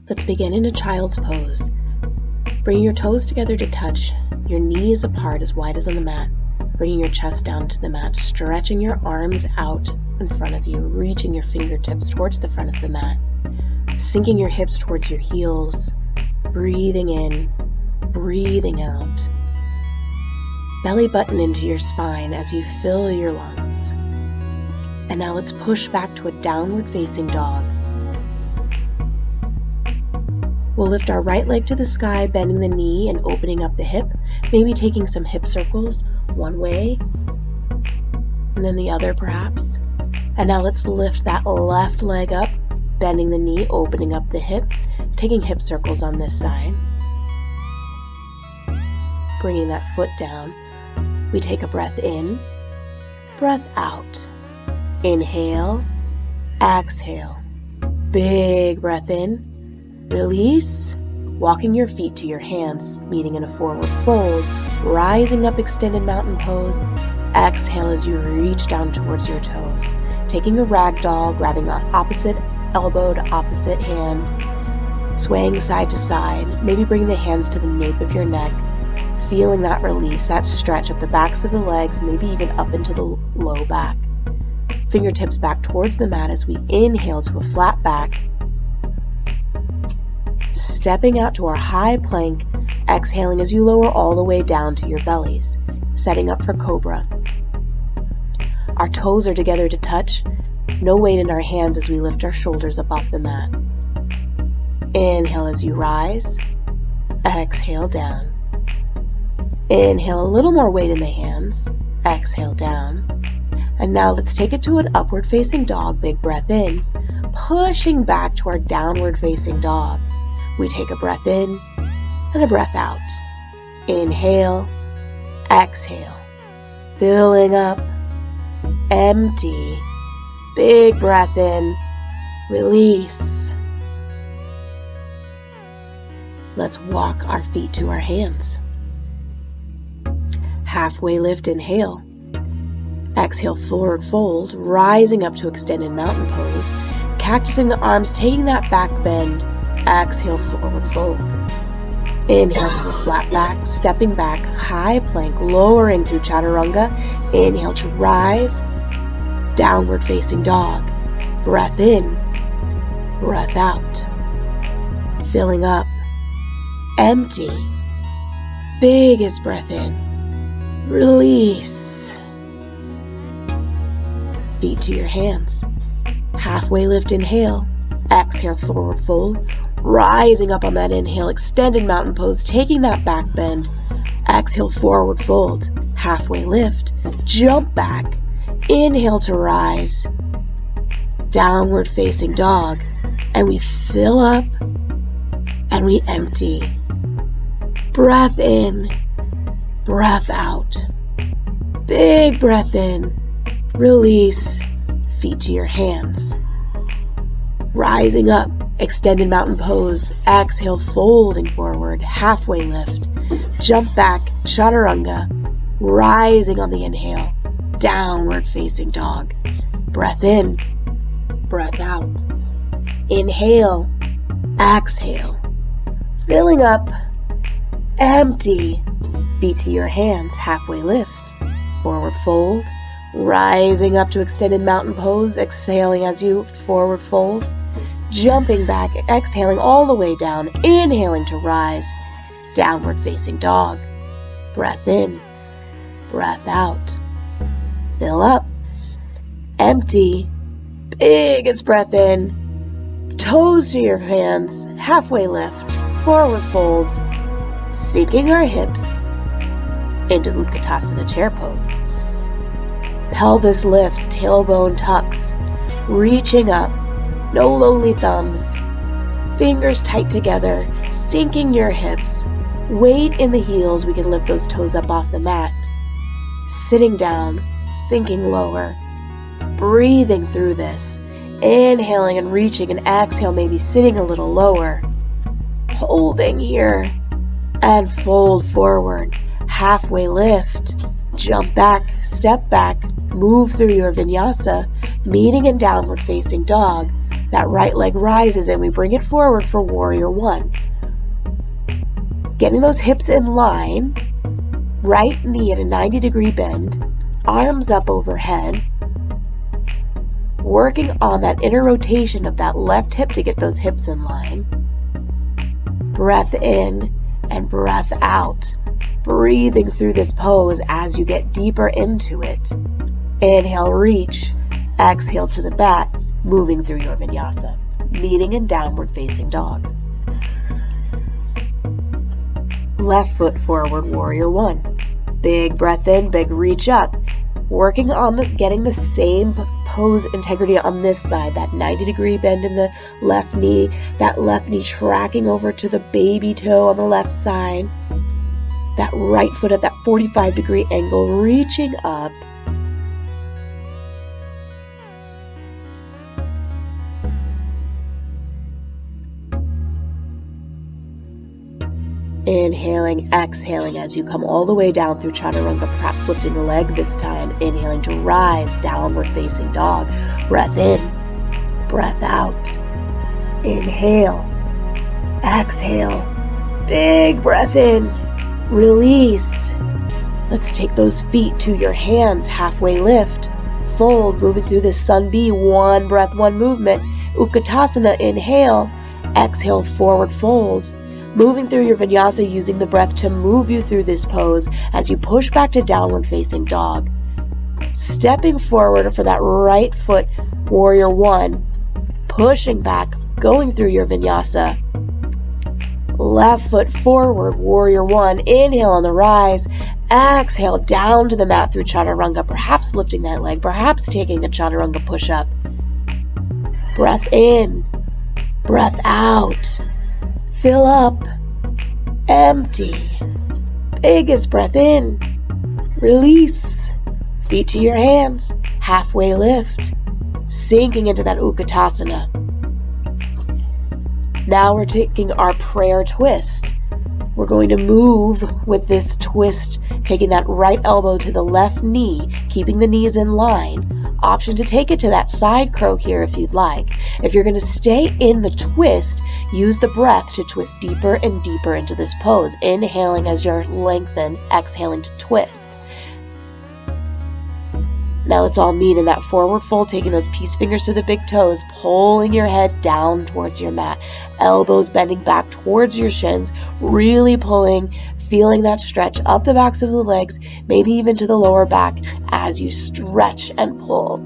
Let's begin in a child's pose. Bring your toes together to touch, your knees apart as wide as on the mat, bringing your chest down to the mat, stretching your arms out in front of you, reaching your fingertips towards the front of the mat, sinking your hips towards your heels, breathing in, breathing out. Belly button into your spine as you fill your lungs. And now let's push back to a downward facing dog. We'll lift our right leg to the sky, bending the knee and opening up the hip, maybe taking some hip circles one way and then the other perhaps. And now let's lift that left leg up, bending the knee, opening up the hip, taking hip circles on this side. Bringing that foot down. We take a breath in, breath out. Inhale, exhale. Big breath in. Release, walking your feet to your hands, meeting in a forward fold, rising up extended mountain pose. Exhale as you reach down towards your toes. Taking a ragdoll, grabbing an opposite elbow to opposite hand, swaying side to side, maybe bring the hands to the nape of your neck, feeling that release, that stretch up the backs of the legs, maybe even up into the low back. Fingertips back towards the mat as we inhale to a flat back. Stepping out to our high plank, exhaling as you lower all the way down to your bellies, setting up for cobra. Our toes are together to touch, no weight in our hands as we lift our shoulders up off the mat. Inhale as you rise, exhale down. Inhale, a little more weight in the hands, exhale down. And now let's take it to an upward facing dog, big breath in, pushing back to our downward facing dog. We take a breath in and a breath out. Inhale, exhale, filling up, empty, big breath in, release. Let's walk our feet to our hands. Halfway lift, inhale. Exhale, forward fold, rising up to extended mountain pose, cactusing the arms, taking that back bend. Exhale, forward fold. Inhale to a flat back, stepping back, high plank, lowering through chaturanga. Inhale to rise, downward facing dog. Breath in, breath out. Filling up, empty. Biggest breath in, release. Feet to your hands. Halfway lift, inhale. Exhale, forward fold. Rising up on that inhale, extended mountain pose, taking that back bend. Exhale, forward fold. Halfway lift. Jump back. Inhale to rise. Downward facing dog. And we fill up and we empty. Breath in, breath out. Big breath in. Release. Feet to your hands. Rising up, extended mountain pose. Exhale, folding forward, halfway lift. Jump back, chaturanga. Rising on the inhale, downward facing dog. Breath in, breath out. Inhale, exhale. Filling up, empty. Feet to your hands, halfway lift. Forward fold. Rising up to extended mountain pose, exhaling as you forward fold. Jumping back, exhaling all the way down, inhaling to rise, downward facing dog. Breath in, breath out. Fill up, empty, biggest breath in. Toes to your hands, halfway lift, forward fold, sinking our hips into Utkatasana chair pose. Pelvis lifts, tailbone tucks, reaching up. No lonely thumbs, fingers tight together, sinking your hips, weight in the heels, we can lift those toes up off the mat, sitting down, sinking lower, breathing through this, inhaling and reaching, and exhale, maybe sitting a little lower, holding here, and fold forward, halfway lift, jump back, step back, move through your vinyasa, meeting in downward facing dog. That right leg rises and we bring it forward for warrior one. Getting those hips in line, right knee at a 90-degree bend, arms up overhead, working on that inner rotation of that left hip to get those hips in line. Breath in and breath out, breathing through this pose as you get deeper into it. Inhale, reach. Exhale to the back, moving through your vinyasa, meeting in downward facing dog. Left foot forward, warrior one. Big breath in, big reach up. Working on getting the same pose integrity on this side, that 90-degree bend in the left knee, that left knee tracking over to the baby toe on the left side, that right foot at that 45-degree angle, reaching up. Inhaling, exhaling as you come all the way down through chaturanga, perhaps lifting the leg this time. Inhaling to rise, downward facing dog. Breath in, breath out. Inhale, exhale, big breath in, release. Let's take those feet to your hands, halfway lift, fold, moving through this sun B, one breath, one movement. Utkatasana, inhale, exhale, forward fold. Moving through your vinyasa, using the breath to move you through this pose as you push back to downward facing dog. Stepping forward for that right foot, warrior one. Pushing back, going through your vinyasa. Left foot forward, warrior one. Inhale on the rise. Exhale down to the mat through chaturanga, perhaps lifting that leg, perhaps taking a chaturanga push-up. Breath in, breath out. Fill up, empty. Biggest breath in, release. Feet to your hands, halfway lift, sinking into that Utkatasana. Now we're taking our prayer twist. We're going to move with this twist, taking that right elbow to the left knee, keeping the knees in line. Option to take it to that side crow here if you'd like. If you're going to stay in the twist, use the breath to twist deeper and deeper into this pose. Inhaling as you lengthen, exhaling to twist. Now let's all meet in that forward fold, taking those peace fingers to the big toes, pulling your head down towards your mat. Elbows bending back towards your shins, really pulling, feeling that stretch up the backs of the legs, maybe even to the lower back as you stretch and pull.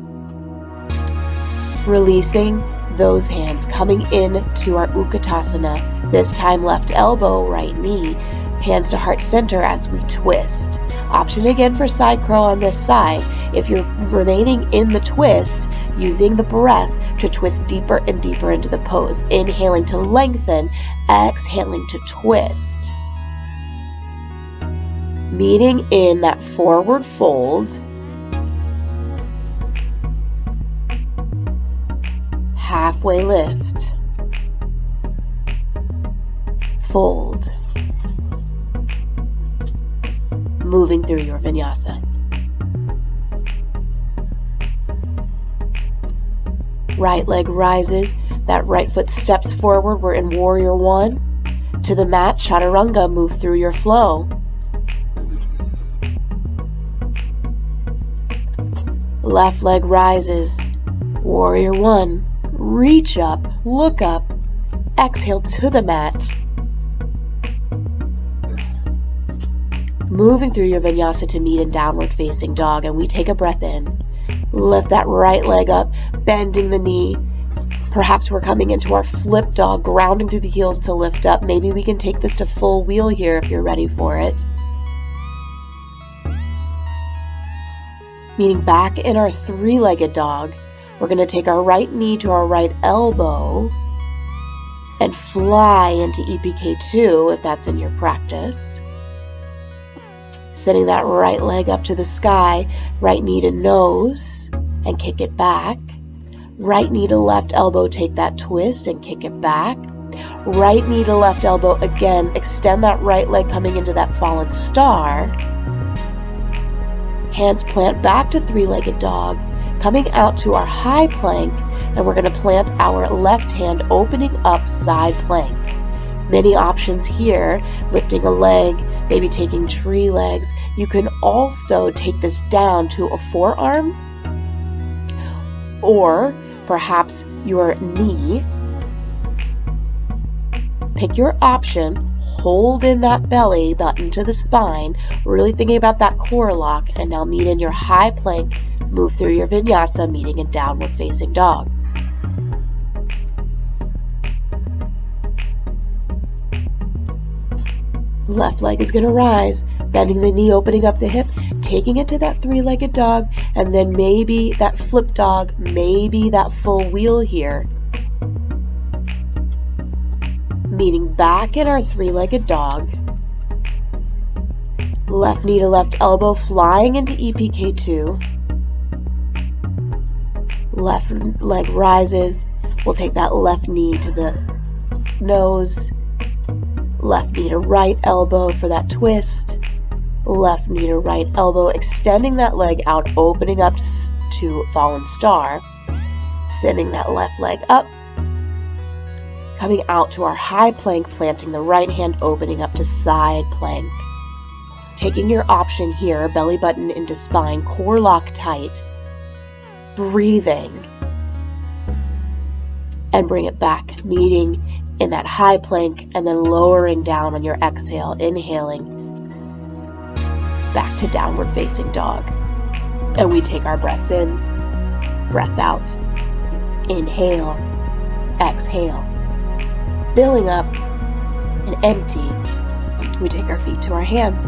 Releasing those hands, coming in to our Utkatasana. This time left elbow, right knee, hands to heart center as we twist. Option again for side crow on this side. If you're remaining in the twist, using the breath to twist deeper and deeper into the pose. Inhaling to lengthen, exhaling to twist. Meeting in that forward fold. Halfway lift. Fold. Moving through your vinyasa. Right leg rises, that right foot steps forward. We're in warrior one. To the mat, chaturanga, move through your flow. Left leg rises, warrior one. Reach up, look up, exhale to the mat. Moving through your vinyasa to meet in downward facing dog, and we take a breath in. Lift that right leg up, bending the knee. Perhaps we're coming into our flip dog, grounding through the heels to lift up. Maybe we can take this to full wheel here if you're ready for it. Meeting back in our three-legged dog, we're going to take our right knee to our right elbow and fly into EPK2 if that's in your practice. Sending that right leg up to the sky, right knee to nose and kick it back. Right knee to left elbow, take that twist and kick it back. Right knee to left elbow, again, extend that right leg coming into that fallen star. Hands plant back to three-legged dog, coming out to our high plank, and we're going to plant our left hand opening up side plank. Many options here, lifting a leg, maybe taking tree legs. You can also take this down to a forearm or perhaps your knee. Pick your option, hold in that belly button to the spine, really thinking about that core lock, and now meet in your high plank, move through your vinyasa, meeting in downward facing dog. Left leg is going to rise, bending the knee, opening up the hip, taking it to that three-legged dog, and then maybe that flip dog, maybe that full wheel here. Meeting back in our three-legged dog. Left knee to left elbow, flying into EPK2. Left leg rises. We'll take that left knee to the nose. Left knee to right elbow for that twist. Left knee to right elbow, extending that leg out, opening up to fallen star. Sending that left leg up. Coming out to our high plank, planting the right hand, opening up to side plank. Taking your option here, belly button into spine, core lock tight. Breathing. And bring it back, meeting in that high plank, and then lowering down on your exhale, inhaling back to downward facing dog. And we take our breaths in, breath out, inhale, exhale, filling up and empty. We take our feet to our hands,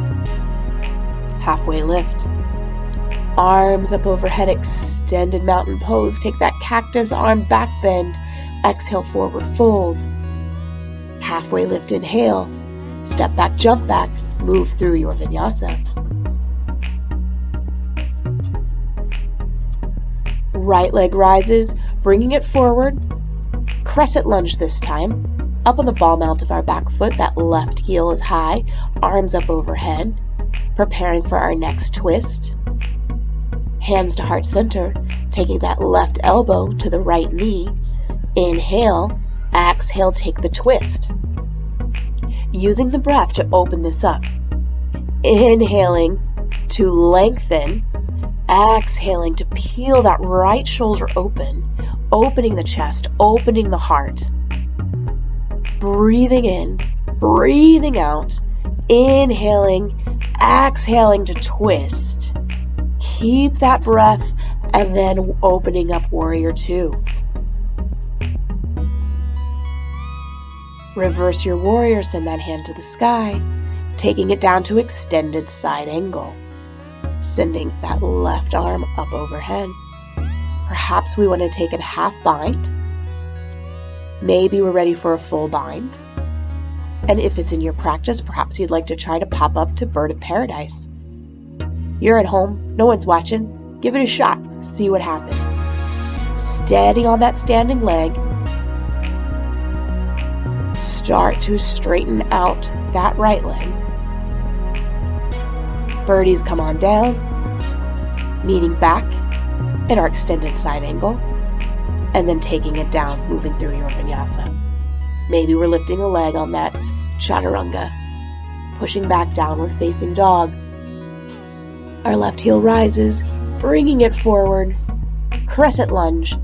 halfway lift, arms up overhead, extended mountain pose. Take that cactus arm back bend, exhale, forward fold. Halfway lift, inhale, step back, jump back, move through your vinyasa. Right leg rises, bringing it forward, crescent lunge this time, up on the ball mount of our back foot, that left heel is high, arms up overhead, preparing for our next twist. Hands to heart center, taking that left elbow to the right knee, inhale, exhale, take the twist. Using the breath to open this up. Inhaling to lengthen. Exhaling to peel that right shoulder open. Opening the chest, opening the heart. Breathing in, breathing out. Inhaling, exhaling to twist. Keep that breath and then opening up warrior two. Reverse your warrior, send that hand to the sky, taking it down to extended side angle. Sending that left arm up overhead. Perhaps we want to take it half bind. Maybe we're ready for a full bind. And if it's in your practice, perhaps you'd like to try to pop up to bird of paradise. You're at home, no one's watching. Give it a shot, see what happens. Steady on that standing leg. Start to straighten out that right leg. Birdies come on down, meeting back in our extended side angle, and then taking it down, moving through your vinyasa. Maybe we're lifting a leg on that chaturanga, pushing back downward facing dog. Our left heel rises, bringing it forward, crescent lunge,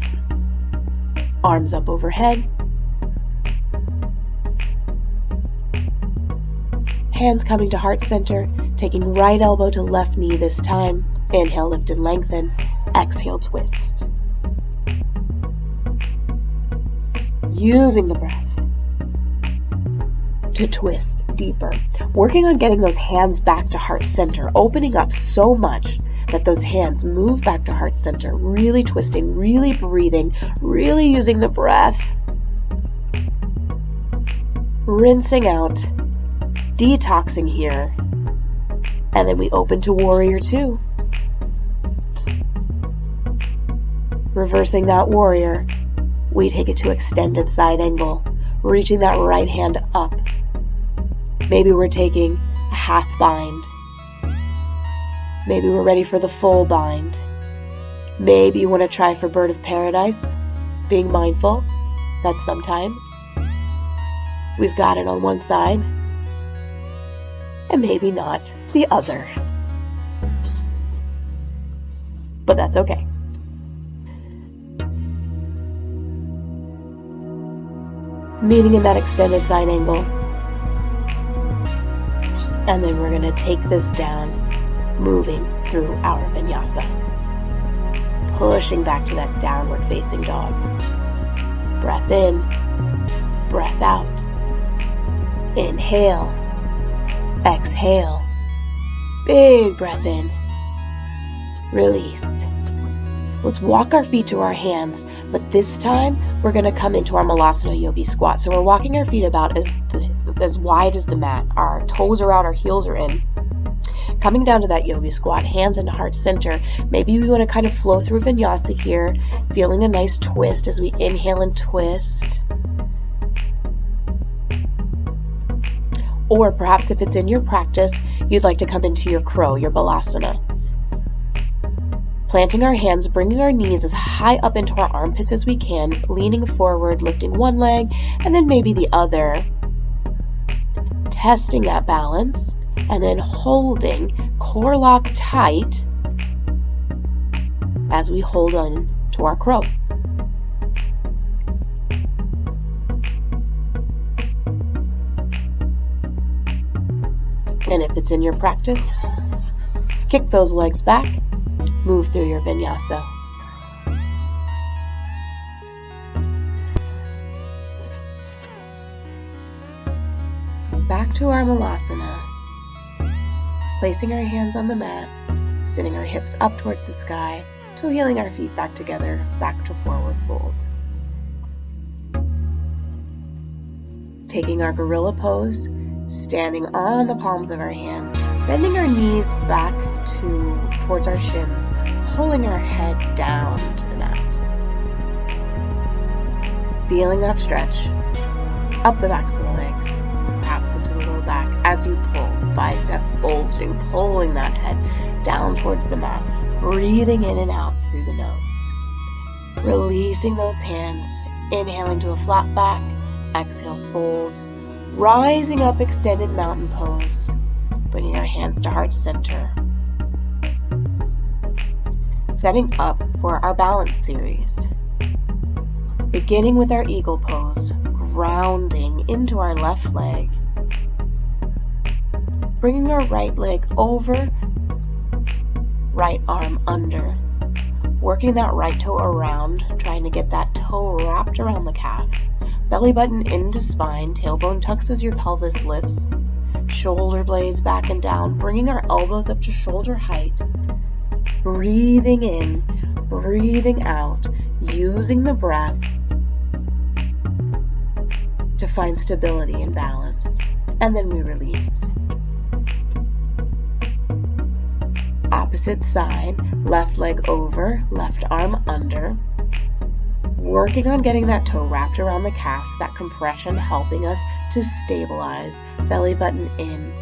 arms up overhead, hands coming to heart center, taking right elbow to left knee this time. Inhale, lift and lengthen. Exhale, twist. Using the breath to twist deeper. Working on getting those hands back to heart center, opening up so much that those hands move back to heart center, really twisting, really breathing, really using the breath. Rinsing out. Detoxing here, and then we open to warrior two. Reversing that warrior, we take it to extended side angle, reaching that right hand up. Maybe we're taking a half bind. Maybe we're ready for the full bind. Maybe you want to try for bird of paradise. Being mindful that sometimes we've got it on one side and maybe not the other. But that's okay. Meeting in that extended side angle. And then we're going to take this down, moving through our vinyasa. Pushing back to that downward facing dog. Breath in, breath out. Inhale, exhale. Big breath in. Release. Let's walk our feet to our hands, but this time we're going to come into our Malasana Yogi squat. So we're walking our feet about as wide as the mat. Our toes are out, our heels are in. Coming down to that yogi squat, hands into heart center. Maybe we want to kind of flow through vinyasa here, feeling a nice twist as we inhale and twist. Or perhaps if it's in your practice, you'd like to come into your crow, your balasana. Planting our hands, bringing our knees as high up into our armpits as we can, leaning forward, lifting one leg, and then maybe the other. Testing that balance, and then holding core lock tight as we hold on to our crow. And if it's in your practice, kick those legs back, move through your vinyasa. Back to our malasana. Placing our hands on the mat, sitting our hips up towards the sky, toe heeling our feet back together, back to forward fold. Taking our gorilla pose, standing on the palms of our hands, bending our knees back towards our shins, pulling our head down to the mat. Feeling that stretch up the backs of the legs, perhaps into the low back as you pull, biceps bulging, pulling that head down towards the mat, breathing in and out through the nose. Releasing those hands, inhaling to a flat back, exhale, fold, rising up, extended mountain pose, bringing our hands to heart center. Setting up for our balance series. Beginning with our eagle pose, grounding into our left leg, bringing our right leg over, right arm under, working that right toe around, trying to get that toe wrapped around the calf, belly button into spine, tailbone tucks as your pelvis lifts, shoulder blades back and down, bringing our elbows up to shoulder height, breathing in, breathing out, using the breath to find stability and balance, and then we release. Opposite side, left leg over, left arm under, working on getting that toe wrapped around the calf, that compression helping us to stabilize, belly button in,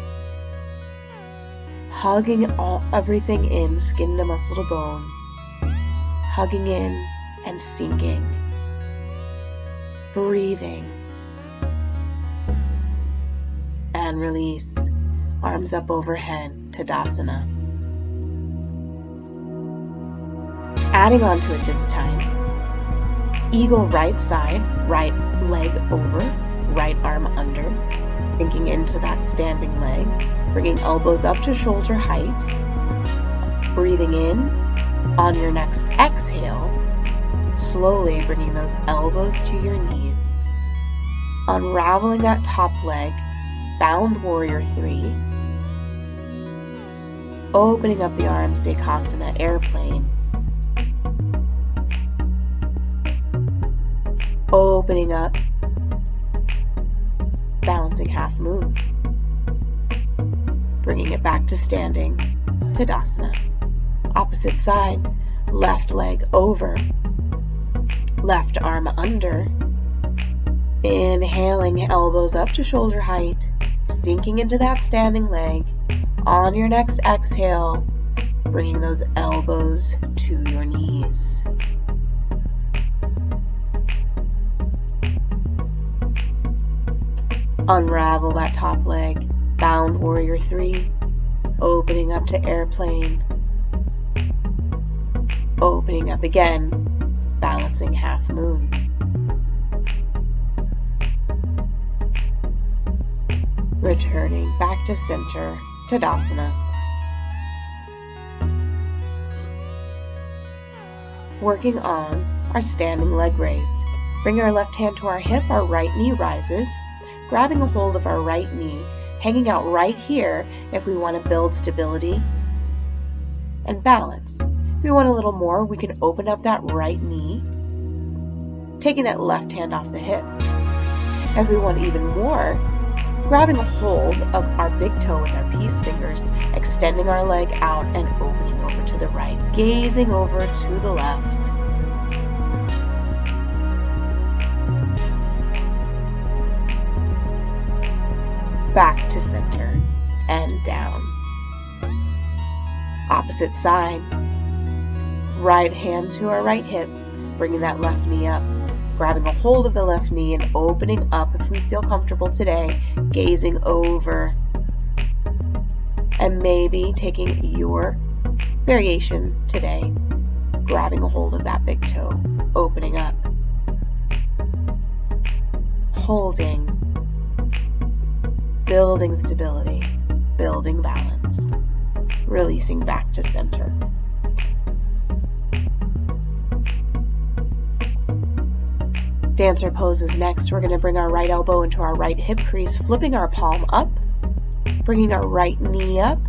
hugging everything in, skin to muscle to bone, hugging in and sinking, breathing, and release, arms up overhead, Tadasana. Adding on to it this time, eagle right side, right leg over, right arm under, sinking into that standing leg, bringing elbows up to shoulder height, breathing in. On your next exhale, slowly bringing those elbows to your knees, unraveling that top leg, bound warrior 3, opening up the arms, Dekasana, airplane, opening up, balancing half moon, bringing it back to standing, Tadasana. Opposite side, left leg over, left arm under, inhaling, elbows up to shoulder height, sinking into that standing leg. On your next exhale, bringing those elbows to your knees. Unravel that top leg, bound warrior 3, opening up to airplane, opening up again, balancing half moon. Returning back to center, Tadasana. Working on our standing leg raise. Bring our left hand to our hip, our right knee rises, grabbing a hold of our right knee, hanging out right here if we want to build stability and balance. If we want a little more, we can open up that right knee, taking that left hand off the hip. If we want even more, grabbing a hold of our big toe with our peace fingers, extending our leg out and opening over to the right, gazing over to the left. Back to center and down. Opposite side. Right hand to our right hip, bringing that left knee up, grabbing a hold of the left knee and opening up if we feel comfortable today, gazing over, and maybe taking your variation today, grabbing a hold of that big toe, opening up, holding, building stability, building balance, releasing back to center. Dancer poses next. We're going to bring our right elbow into our right hip crease, flipping our palm up, bringing our right knee up,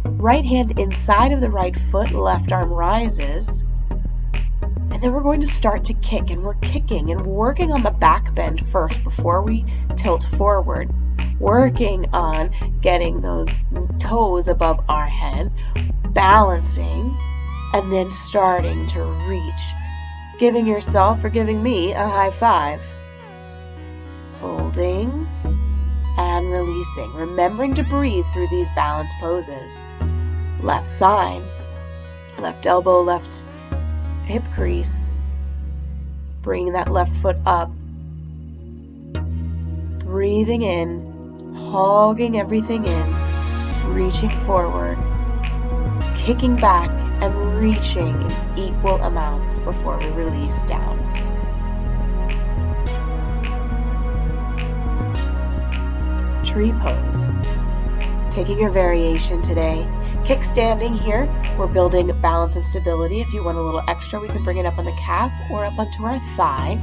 right hand inside of the right foot, left arm rises, and then we're going to start to kick, and we're kicking and working on the back bend first before we tilt forward, working on getting those toes above our head, balancing, and then starting to reach. Giving yourself or giving me a high five. Holding and releasing. Remembering to breathe through these balance poses. Left side. Left elbow, left hip crease. Bringing that left foot up. Breathing in. Hogging everything in. Reaching forward. Kicking back and reaching in equal amounts before we release down. Tree pose. Taking your variation today. Kickstanding here. We're building balance and stability. If you want a little extra, we can bring it up on the calf or up onto our thigh.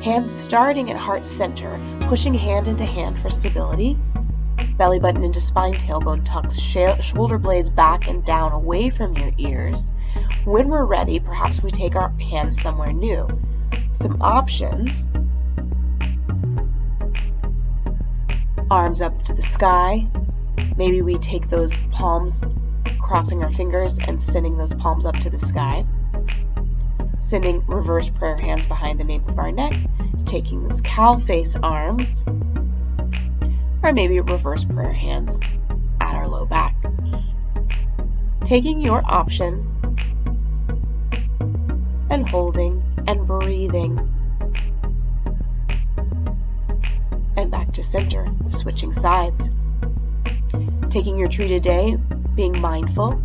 Hands starting at heart center, pushing hand into hand for stability. Belly button into spine, tailbone tucks, shoulder blades back and down away from your ears. When we're ready, perhaps we take our hands somewhere new. Some options. Arms up to the sky. Maybe we take those palms, crossing our fingers and sending those palms up to the sky. Sending reverse prayer hands behind the nape of our neck. Taking those cow face arms. Or maybe reverse prayer hands at our low back. Taking your option and holding and breathing. And back to center, switching sides. Taking your tree today, being mindful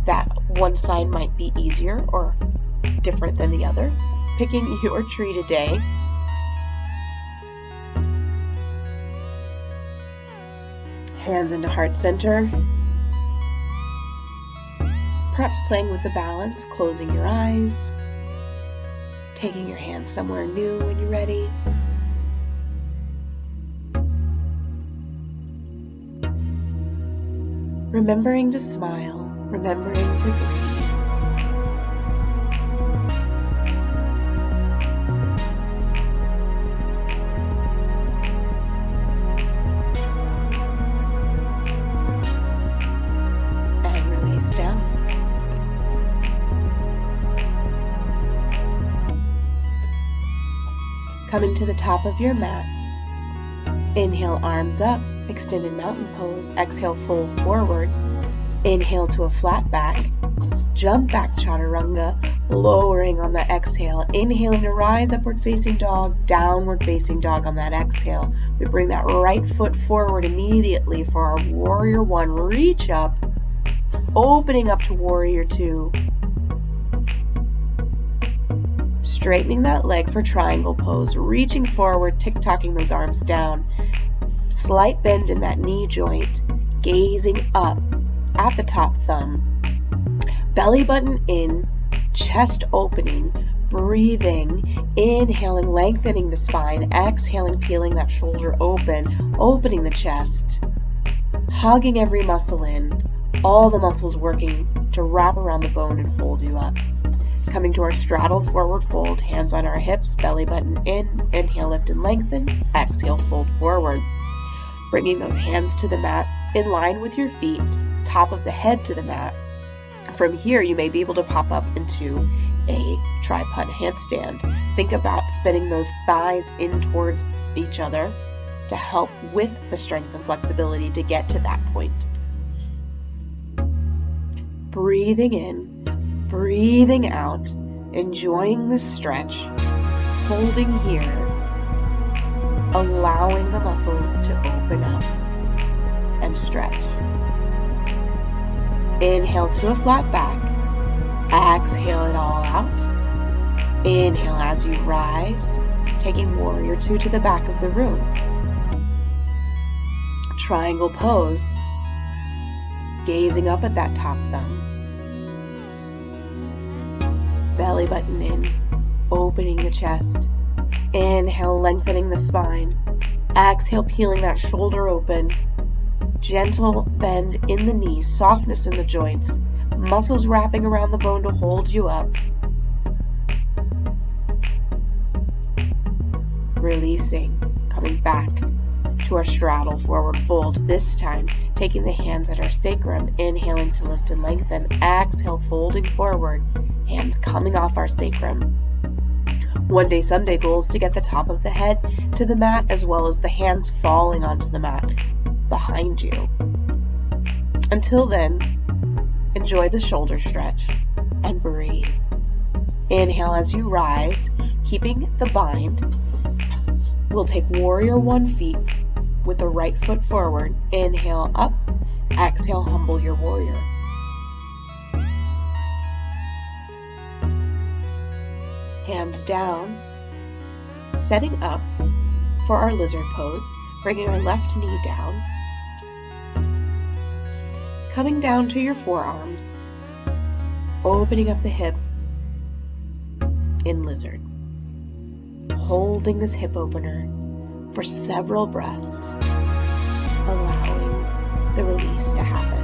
that one side might be easier or different than the other. Picking your tree today. Hands into heart center. Perhaps playing with the balance, closing your eyes, taking your hands somewhere new when you're ready. Remembering to smile, remembering to breathe. Coming to the top of your mat. Inhale, arms up, extended mountain pose. Exhale, fold forward. Inhale to a flat back. Jump back chaturanga, lowering on that exhale. Inhaling to rise, upward facing dog, downward facing dog on that exhale. We bring that right foot forward immediately for our warrior one. Reach up, opening up to warrior two. Straightening that leg for triangle pose, reaching forward, tick-tocking those arms down. Slight bend in that knee joint, gazing up at the top thumb. Belly button in, chest opening, breathing, inhaling, lengthening the spine, exhaling, peeling that shoulder open, opening the chest, hugging every muscle in, all the muscles working to wrap around the bone and hold you up. Coming to our straddled forward fold, hands on our hips, belly button in, inhale, lift and lengthen, exhale, fold forward. Bringing those hands to the mat in line with your feet, top of the head to the mat. From here, you may be able to pop up into a tripod handstand. Think about spinning those thighs in towards each other to help with the strength and flexibility to get to that point. Breathing in, breathing out, enjoying the stretch, holding here, allowing the muscles to open up and stretch. Inhale to a flat back, exhale it all out. Inhale as you rise, taking warrior two to the back of the room. Triangle pose, gazing up at that top thumb. Belly button in, opening the chest. Inhale, lengthening the spine. Exhale, peeling that shoulder open. Gentle bend in the knees, softness in the joints. Muscles wrapping around the bone to hold you up. Releasing, coming back to our straddle forward fold. This time, taking the hands at our sacrum, inhaling to lift and lengthen. Exhale, folding forward, hands coming off our sacrum. One day, someday goal is to get the top of the head to the mat as well as the hands falling onto the mat behind you. Until then, enjoy the shoulder stretch and breathe. Inhale as you rise, keeping the bind. We'll take warrior one feet with the right foot forward. Inhale up, exhale, humble your warrior. Hands down, setting up for our lizard pose, bringing our left knee down, coming down to your forearms, opening up the hip in lizard, holding this hip opener for several breaths, allowing the release to happen.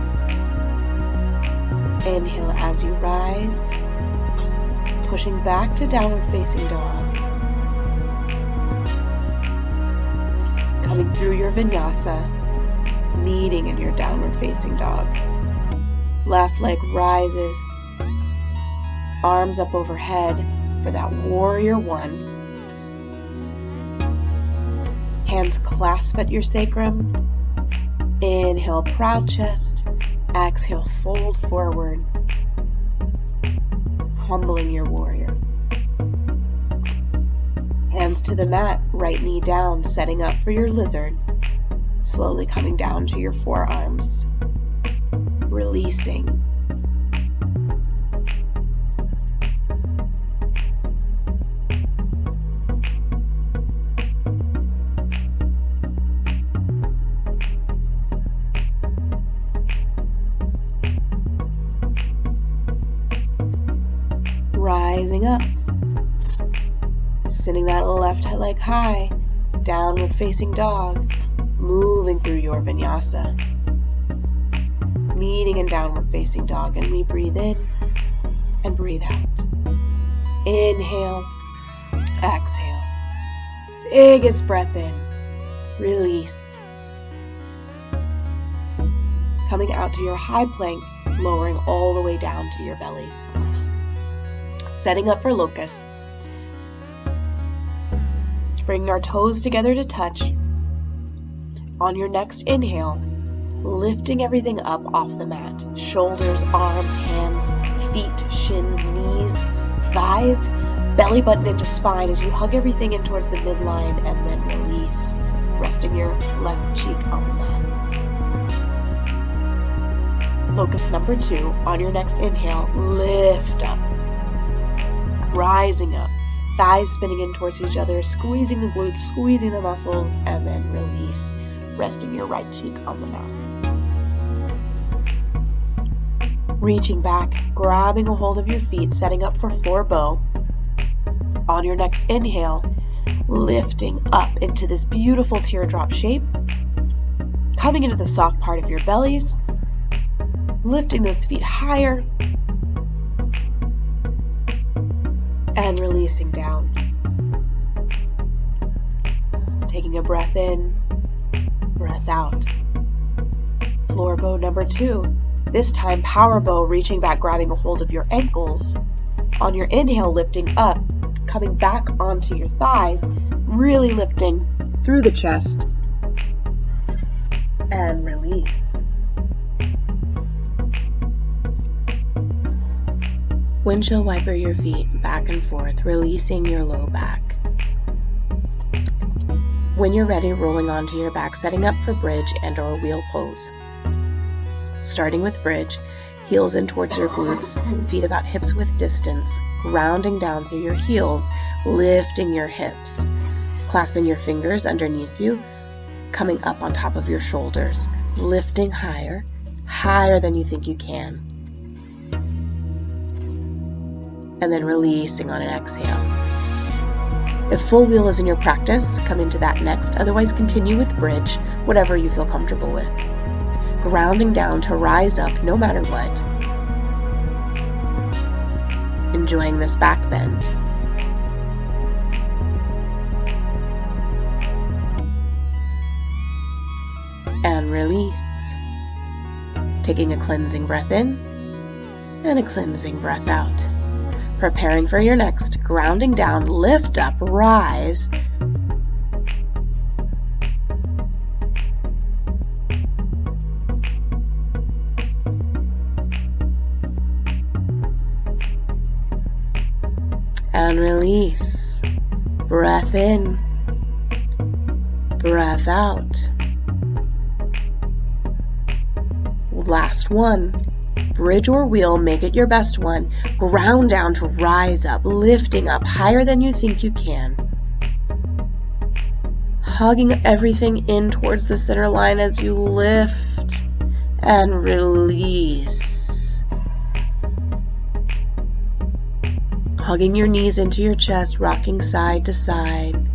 Inhale as you rise, pushing back to downward facing dog. Coming through your vinyasa, meeting in your downward facing dog. Left leg rises, arms up overhead for that warrior one. Hands clasp at your sacrum. Inhale, proud chest. Exhale, fold forward. Humbling your warrior. Hands to the mat, right knee down, setting up for your lizard. Slowly coming down to your forearms. Releasing. Rising up, sending that left leg high, downward facing dog, moving through your vinyasa, meeting in downward facing dog, and we breathe in and breathe out. Inhale, exhale, biggest breath in, release. Coming out to your high plank, lowering all the way down to your bellies. Setting up for locust. Bringing our toes together to touch. On your next inhale, lifting everything up off the mat. Shoulders, arms, hands, feet, shins, knees, thighs, belly button into spine as you hug everything in towards the midline and then release, resting your left cheek on the mat. Locust number 2, on your next inhale, lift up, rising up, thighs spinning in towards each other, squeezing the glutes, squeezing the muscles, and then release, resting your right cheek on the mat. Reaching back, grabbing a hold of your feet, setting up for floor bow. On your next inhale, lifting up into this beautiful teardrop shape, coming into the soft part of your bellies, lifting those feet higher, and releasing down. Taking a breath in, breath out. Floor bow number 2. This time, power bow, reaching back, grabbing a hold of your ankles. On your inhale, lifting up, coming back onto your thighs, really lifting through the chest, and release. Windshield wiper your feet back and forth, releasing your low back. When you're ready, rolling onto your back, setting up for bridge and/or wheel pose. Starting with bridge, heels in towards your glutes, feet about hips width distance, grounding down through your heels, lifting your hips, clasping your fingers underneath you, coming up on top of your shoulders, lifting higher, higher than you think you can, and then releasing on an exhale. If full wheel is in your practice, come into that next. Otherwise, continue with bridge, whatever you feel comfortable with. Grounding down to rise up no matter what. Enjoying this back bend. And release. Taking a cleansing breath in and a cleansing breath out. Preparing for your next. Grounding down, lift up, rise. And release. Breath in, breath out. Last one. Bridge or wheel, make it your best one. Ground down to rise up, lifting up higher than you think you can. Hugging everything in towards the center line as you lift and release. Hugging your knees into your chest, rocking side to side.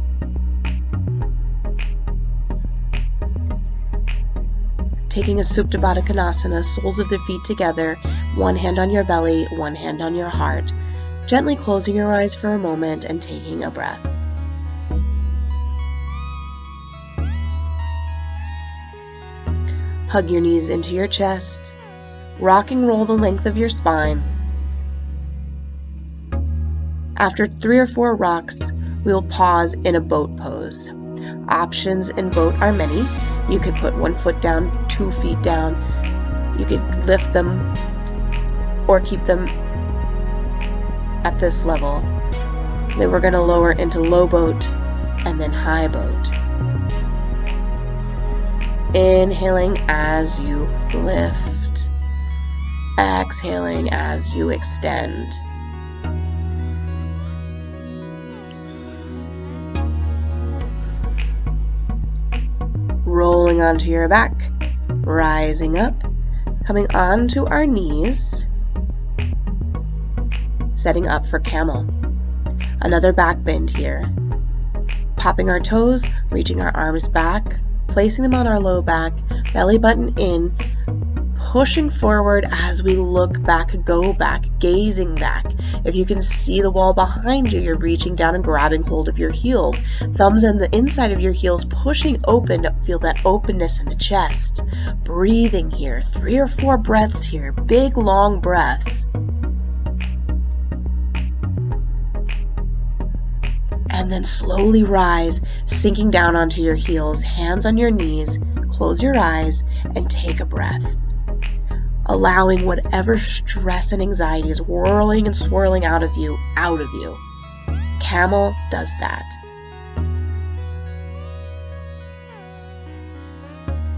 Taking a Supta Baddha Konasana, soles of the feet together, one hand on your belly, one hand on your heart. Gently closing your eyes for a moment and taking a breath. Hug your knees into your chest. Rock and roll the length of your spine. After 3 or 4 rocks, we will pause in a boat pose. Options in boat are many. You could put 1 foot down, 2 feet down. You could lift them or keep them at this level. Then we're going to lower into low boat and then high boat. Inhaling as you lift. Exhaling as you extend. Rolling onto your back, rising up, coming onto our knees, setting up for camel. Another back bend here. Popping our toes, reaching our arms back, placing them on our low back, belly button in, pushing forward as we look back, go back, gazing back. If you can see the wall behind you, you're reaching down and grabbing hold of your heels. Thumbs on the inside of your heels, pushing open to feel that openness in the chest. Breathing here, 3 or 4 breaths here, big long breaths. And then slowly rise, sinking down onto your heels, hands on your knees, close your eyes, and take a breath. allowing whatever stress and anxiety is whirling and swirling out of you. Camel does that.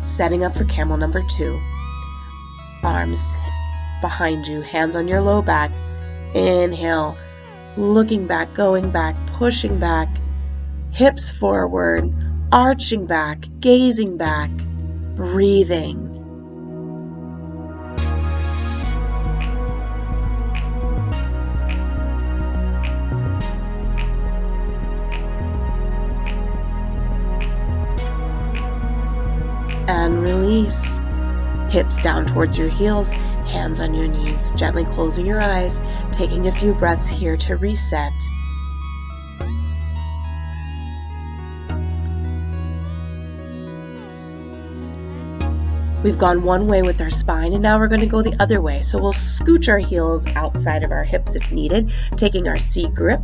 Setting up for camel number 2. Arms behind you, hands on your low back. Inhale, looking back, going back, pushing back, hips forward, arching back, gazing back, breathing. And release. Hips down towards your heels, hands on your knees, gently closing your eyes, taking a few breaths here to reset. We've gone one way with our spine, and now we're going to go the other way. So we'll scooch our heels outside of our hips if needed, taking our C grip,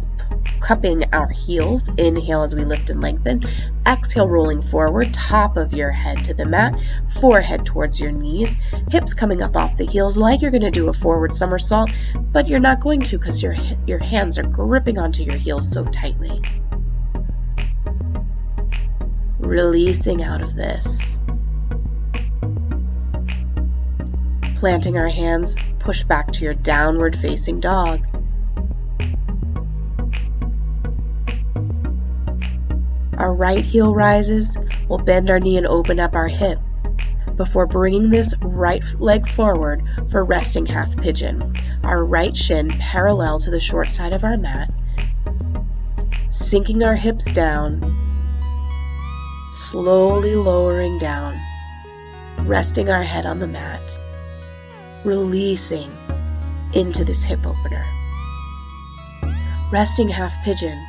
cupping our heels. Inhale as we lift and lengthen. Exhale, rolling forward, top of your head to the mat, forehead towards your knees, hips coming up off the heels like you're going to do a forward somersault, but you're not going to because your hands are gripping onto your heels so tightly. Releasing out of this. Planting our hands, push back to your downward facing dog. Our right heel rises, we'll bend our knee and open up our hip before bringing this right leg forward for resting half pigeon. Our right shin parallel to the short side of our mat, sinking our hips down, slowly lowering down, resting our head on the mat, releasing into this hip opener. Resting half pigeon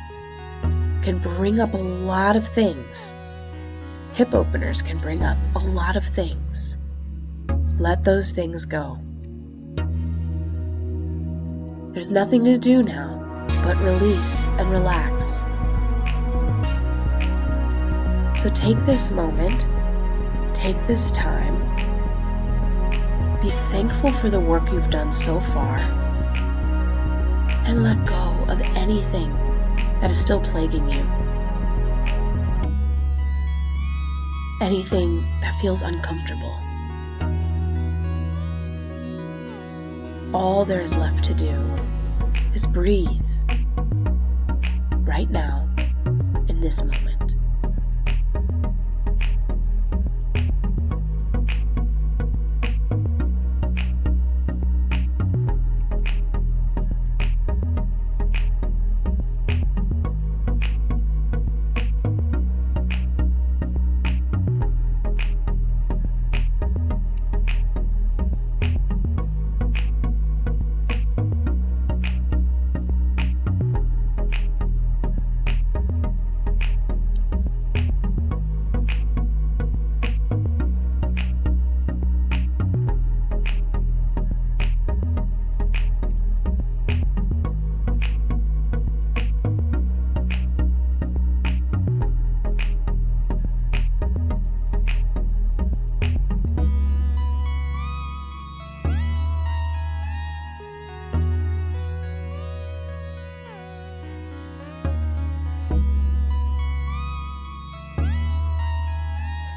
can bring up a lot of things. Hip openers can bring up a lot of things. Let those things go. There's nothing to do now but release and relax. So take this moment, take this time, be thankful for the work you've done so far, and let go of anything that is still plaguing you. Anything that feels uncomfortable. All there is left to do is breathe right now in this moment.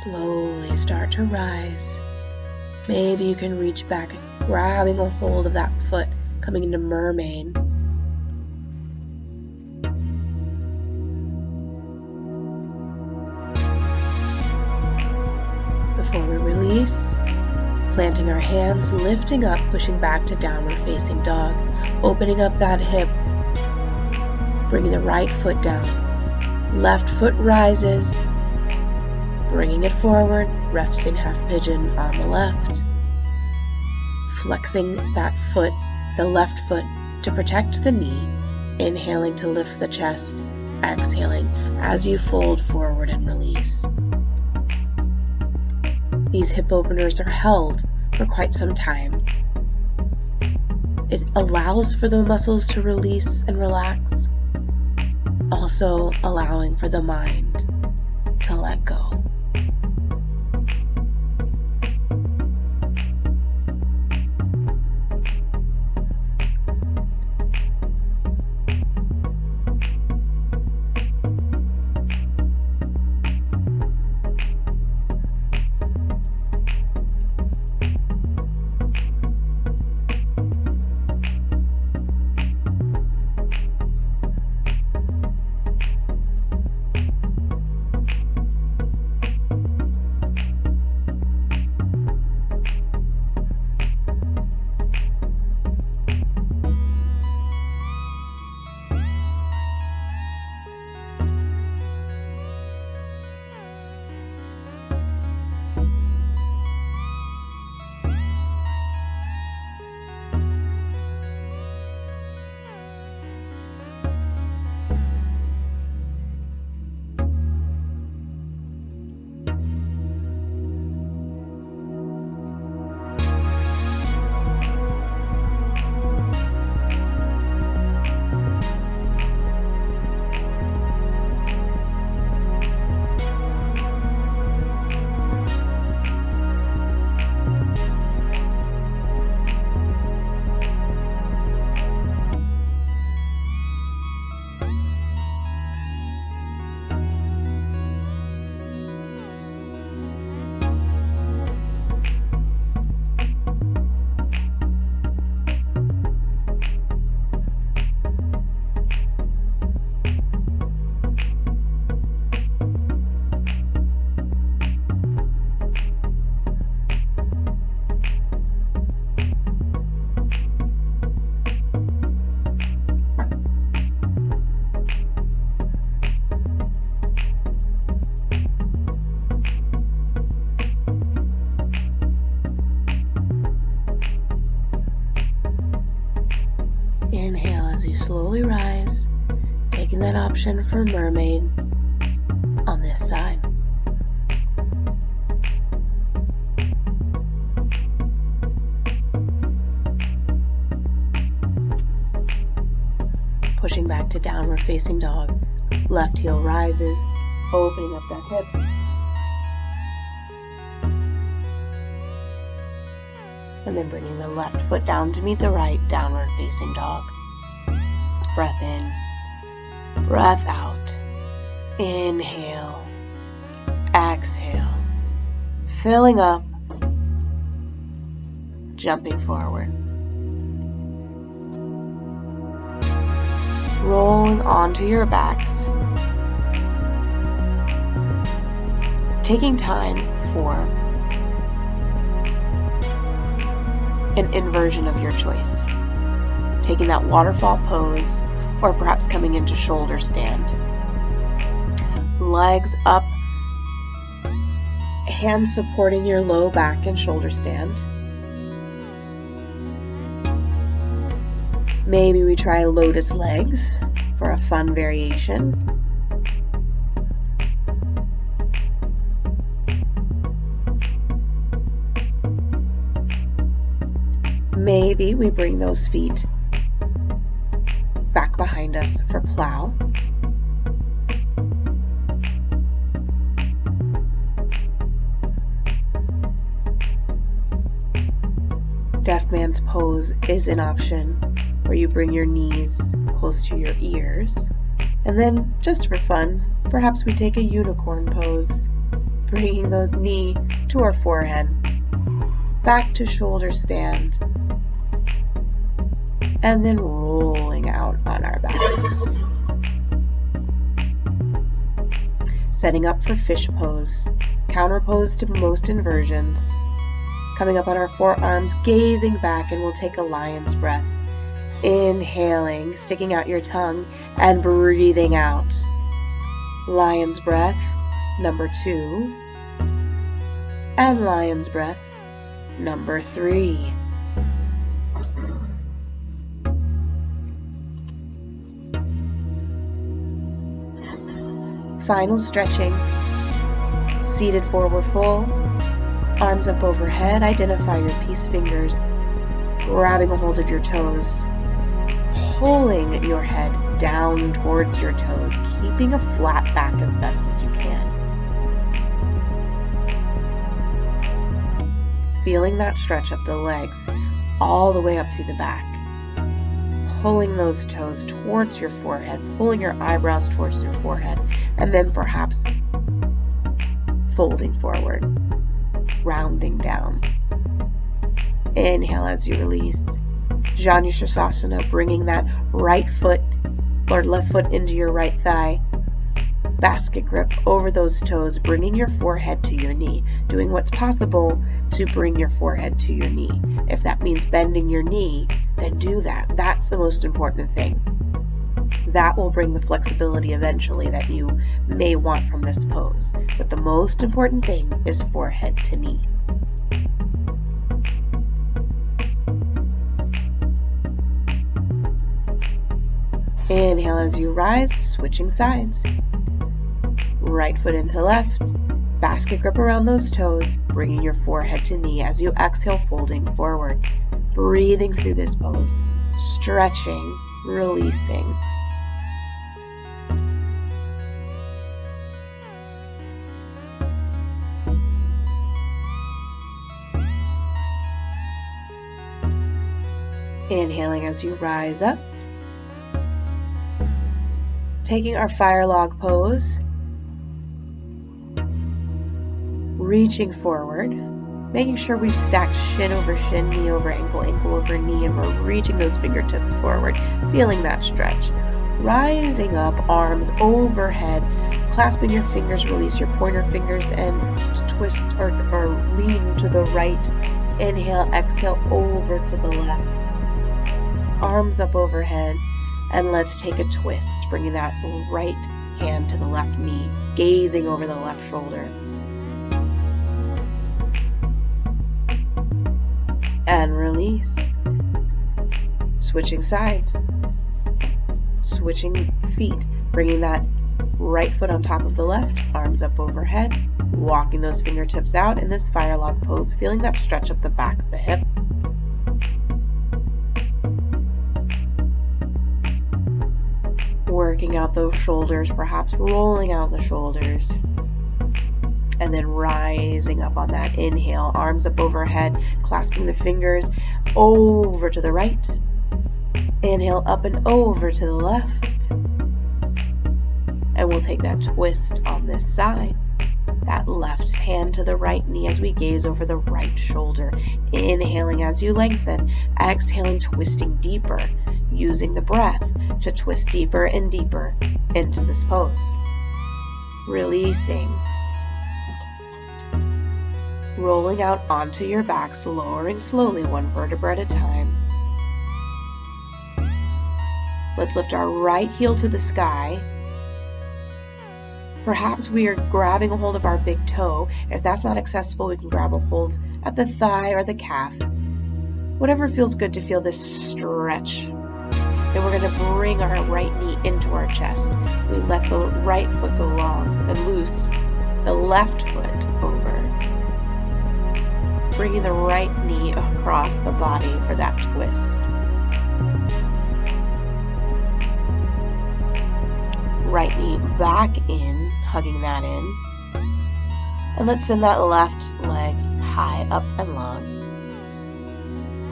Slowly start to rise. Maybe you can reach back, grabbing a hold of that foot, coming into mermaid. Before we release, planting our hands, lifting up, pushing back to downward facing dog, opening up that hip, bringing the right foot down. Left foot rises, bringing it forward, resting half pigeon on the left. Flexing that foot, the left foot, to protect the knee. Inhaling to lift the chest, exhaling as you fold forward and release. These hip openers are held for quite some time. It allows for the muscles to release and relax, also allowing for the mind to let go. option for mermaid on this side. Pushing back to downward facing dog. Left heel rises, opening up that hip. And then bringing the left foot down to meet the right, downward facing dog. Breath in, breath out. Inhale, exhale. Filling up, jumping forward. Rolling onto your backs. Taking time for an inversion of your choice. Taking that waterfall pose, or perhaps coming into shoulder stand. Legs up, hands supporting your low back and shoulder stand. Maybe we try lotus legs for a fun variation. Maybe we bring those feet back behind us for plow. Deaf man's pose is an option where you bring your knees close to your ears. And then, just for fun, perhaps we take a unicorn pose, bringing the knee to our forehead, back to shoulder stand, and then rolling out on our backs. Setting up for fish pose, counter pose to most inversions. Coming up on our forearms, gazing back, and we'll take a lion's breath. Inhaling, sticking out your tongue, and breathing out. Lion's breath, number 2. And lion's breath, number 3. Final stretching. Seated forward fold. Arms up overhead. Identify your peace fingers. Grabbing a hold of your toes. Pulling your head down towards your toes, keeping a flat back as best as you can. Feeling that stretch up the legs all the way up through the back. Pulling those toes towards your forehead, pulling your eyebrows towards your forehead, and then perhaps folding forward, rounding down. Inhale as you release. Janu Sirsasana, bringing that right foot or left foot into your right thigh. Basket grip over those toes, bringing your forehead to your knee. Doing what's possible to bring your forehead to your knee. If that means bending your knee, then do that. That's the most important thing. That will bring the flexibility eventually that you may want from this pose. But the most important thing is forehead to knee. Inhale as you rise, switching sides. Right foot into left. Basket grip around those toes, bringing your forehead to knee as you exhale, folding forward. Breathing through this pose. Stretching, releasing. Inhaling as you rise up. Taking our fire log pose, reaching forward, making sure we've stacked shin over shin, knee over ankle, ankle over knee, and we're reaching those fingertips forward, feeling that stretch. Rising up, arms overhead, clasping your fingers, release your pointer fingers and twist or lean to the right. Inhale, exhale, over to the left. Arms up overhead. And let's take a twist, bringing that right hand to the left knee, gazing over the left shoulder. And release. Switching sides. Switching feet. Bringing that right foot on top of the left, arms up overhead, walking those fingertips out in this fire log pose, feeling that stretch up the back of the hip. Working out those shoulders, perhaps rolling out the shoulders. And then rising up on that inhale, arms up overhead, clasping the fingers over to the right. Inhale up and over to the left. And we'll take that twist on this side. That left hand to the right knee as we gaze over the right shoulder. Inhaling as you lengthen, exhaling, twisting deeper, using the breath to twist deeper and deeper into this pose. Releasing. Rolling out onto your backs, lowering slowly one vertebra at a time. Let's lift our right heel to the sky. Perhaps we are grabbing a hold of our big toe. If that's not accessible, we can grab a hold at the thigh or the calf. Whatever feels good to feel this stretch. Then we're going to bring our right knee into our chest. We let the right foot go long and loose, the left foot over. Bringing the right knee across the body for that twist. Right knee back in, hugging that in. And let's send that left leg high up and long.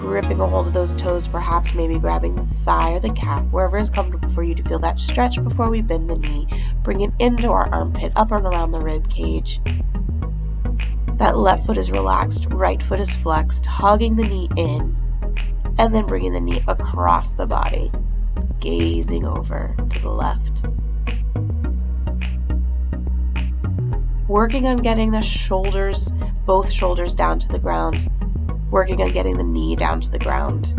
Gripping a hold of those toes, perhaps maybe grabbing the thigh or the calf, wherever is comfortable for you to feel that stretch before we bend the knee. Bring it into our armpit, up and around the rib cage. That left foot is relaxed, right foot is flexed, hugging the knee in, and then bringing the knee across the body, gazing over to the left. Working on getting the shoulders, both shoulders down to the ground, working on getting the knee down to the ground.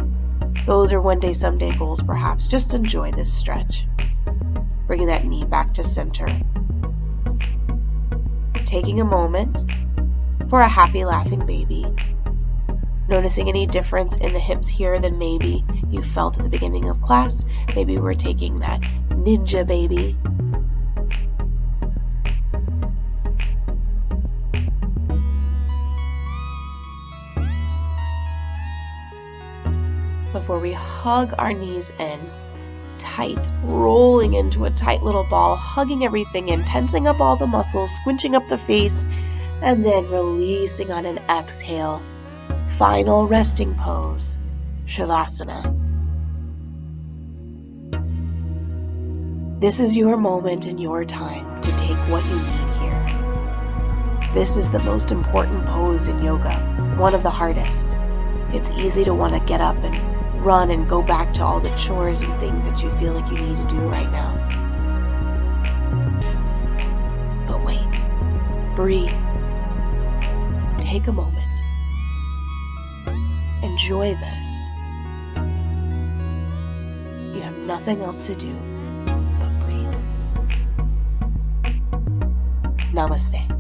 Those are one day, someday goals perhaps. Just enjoy this stretch. Bringing that knee back to center. Taking a moment for a happy laughing baby. Noticing any difference in the hips here than maybe you felt at the beginning of class. Maybe we're taking that ninja baby. Before we hug our knees in, tight, rolling into a tight little ball, hugging everything in, tensing up all the muscles, squinching up the face, and then releasing on an exhale. Final resting pose, Shavasana. This is your moment and your time to take what you need here. This is the most important pose in yoga, one of the hardest. It's easy to want to get up and run and go back to all the chores and things that you feel like you need to do right now. But wait, breathe, take a moment, enjoy this. You have nothing else to do but breathe. Namaste.